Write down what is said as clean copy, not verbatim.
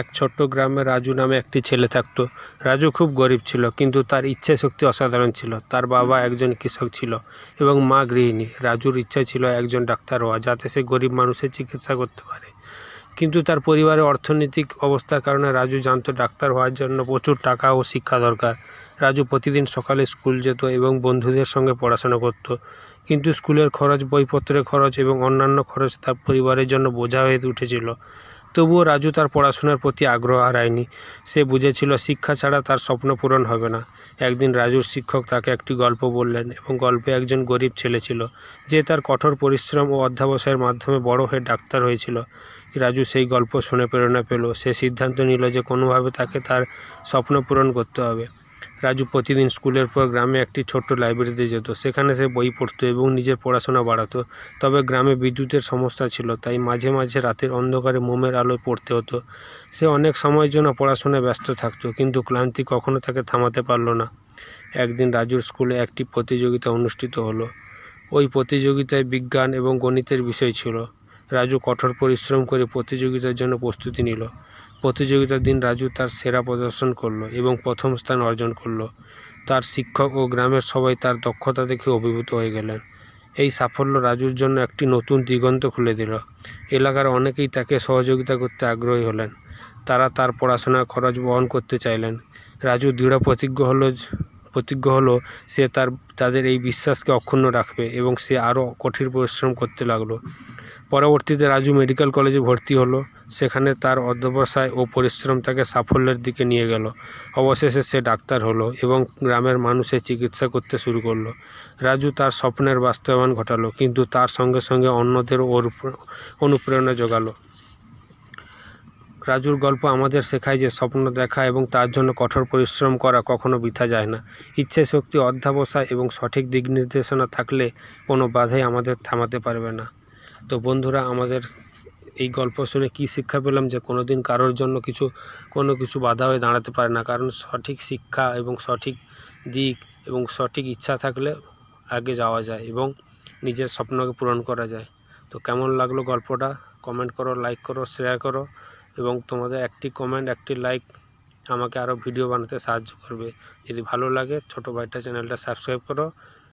এক ছোট্ট গ্রামে রাজু নামে একটি ছেলে থাকত। রাজু খুব গরিব ছিল, কিন্তু তার ইচ্ছে শক্তি অসাধারণ ছিল। তার বাবা একজন কৃষক ছিল এবং মা গৃহিণী। রাজুর ইচ্ছা ছিল একজন ডাক্তার হওয়া, যাতে সে গরিব মানুষের চিকিৎসা করতে পারে। কিন্তু তার পরিবারের অর্থনৈতিক অবস্থার কারণে রাজু জানত ডাক্তার হওয়ার জন্য প্রচুর টাকা ও শিক্ষা দরকার। রাজু প্রতিদিন সকালে স্কুল যেত এবং বন্ধুদের সঙ্গে পড়াশোনা করত, কিন্তু স্কুলের খরচ, বইপত্রের খরচ এবং অন্যান্য খরচ তার পরিবারের জন্য বোঝা হয়ে উঠেছিল। তবুও রাজু তার পড়াশোনার প্রতি আগ্রহ হারায়নি। সে বুঝেছিল শিক্ষা ছাড়া তার স্বপ্ন পূরণ হবে না। একদিন রাজুর শিক্ষক তাকে একটি গল্প বললেন, এবং গল্পে একজন গরিব ছেলে ছিল যে তার কঠোর পরিশ্রম ও অধ্যবসায়ের মাধ্যমে বড় হয়ে ডাক্তার হয়েছিল। রাজু সেই গল্প শুনে প্রেরণা পেল। সে সিদ্ধান্ত নিল যে কোনোভাবে তাকে তার স্বপ্ন পূরণ করতে হবে। রাজু প্রতিদিন স্কুলের পর গ্রামে একটি ছোট্ট লাইব্রেরিতে যেত। সেখানে সে বই পড়ত এবং নিজের পড়াশোনা বাড়াতো। তবে গ্রামে বিদ্যুতের সমস্যা ছিল, তাই মাঝে মাঝে রাতের অন্ধকারে মোমের আলোয় পড়তে হতো। সে অনেক সময়ের জন্য পড়াশোনায় ব্যস্ত থাকতো, কিন্তু ক্লান্তি কখনো তাকে থামাতে পারল না। একদিন রাজুর স্কুলে একটি প্রতিযোগিতা অনুষ্ঠিত হলো। ওই প্রতিযোগিতায় বিজ্ঞান এবং গণিতের বিষয় ছিল। রাজু কঠোর পরিশ্রম করে প্রতিযোগিতার জন্য প্রস্তুতি নিল। প্রতিযোগিতার দিন রাজু তার সেরা প্রদর্শন করলো এবং প্রথম স্থান অর্জন করলো। তার শিক্ষক ও গ্রামের সবাই তার দক্ষতা দেখে অভিভূত হয়ে গেলেন। এই সাফল্য রাজুর জন্য একটি নতুন দিগন্ত খুলে দিল। এলাকার অনেকেই তাকে সহযোগিতা করতে আগ্রহী হলেন। তারা তার পড়াশোনার খরচ বহন করতে চাইলেন। রাজু দৃঢ় প্রতিজ্ঞ হলো সে তাদের এই বিশ্বাসকে অক্ষুণ্ণ রাখবে, এবং সে আরও কঠিন পরিশ্রম করতে লাগলো। পরবর্তীতে রাজু মেডিকেল কলেজে ভর্তি হলো। সেখানে তার অধ্যবসায় ও পরিশ্রম তাকে সাফল্যের দিকে নিয়ে গেল। অবশেষে সে ডাক্তার হলো এবং গ্রামের মানুষের চিকিৎসা করতে শুরু করলো। রাজু তার স্বপ্নের বাস্তবায়ন ঘটালো, কিন্তু তার সঙ্গে সঙ্গে অন্যদেরও অনুপ্রেরণা জোগালো। রাজুর গল্প আমাদের শেখায় যে স্বপ্ন দেখা এবং তার জন্য কঠোর পরিশ্রম করা কখনো বৃথা যায় না। ইচ্ছে শক্তি, অধ্যবসায় এবং সঠিক দিক নির্দেশনা থাকলে কোনো বাধাই আমাদের থামাতে পারবে না। তো বন্ধুরা, আমাদের এই গল্প শুনে কি শিক্ষা পেলাম, যে কোনো দিন কারোর জন্য কোনো কিছু বাধা হয়ে দাঁড়াতে পারে না, কারণ সঠিক শিক্ষা এবং সঠিক দিক এবং সঠিক ইচ্ছা থাকলে আগে যাওয়া যায় এবং নিজের স্বপ্নকে পূরণ করা যায়। তো কেমন লাগলো গল্পটা কমেন্ট করো, লাইক করো, শেয়ার করো, এবং তোমাদের একটি কমেন্ট, একটি লাইক আমাকে আরও ভিডিও বানাতে সাহায্য করবে। যদি ভালো লাগে ছোটো ভাইটা চ্যানেলটা সাবস্ক্রাইব করো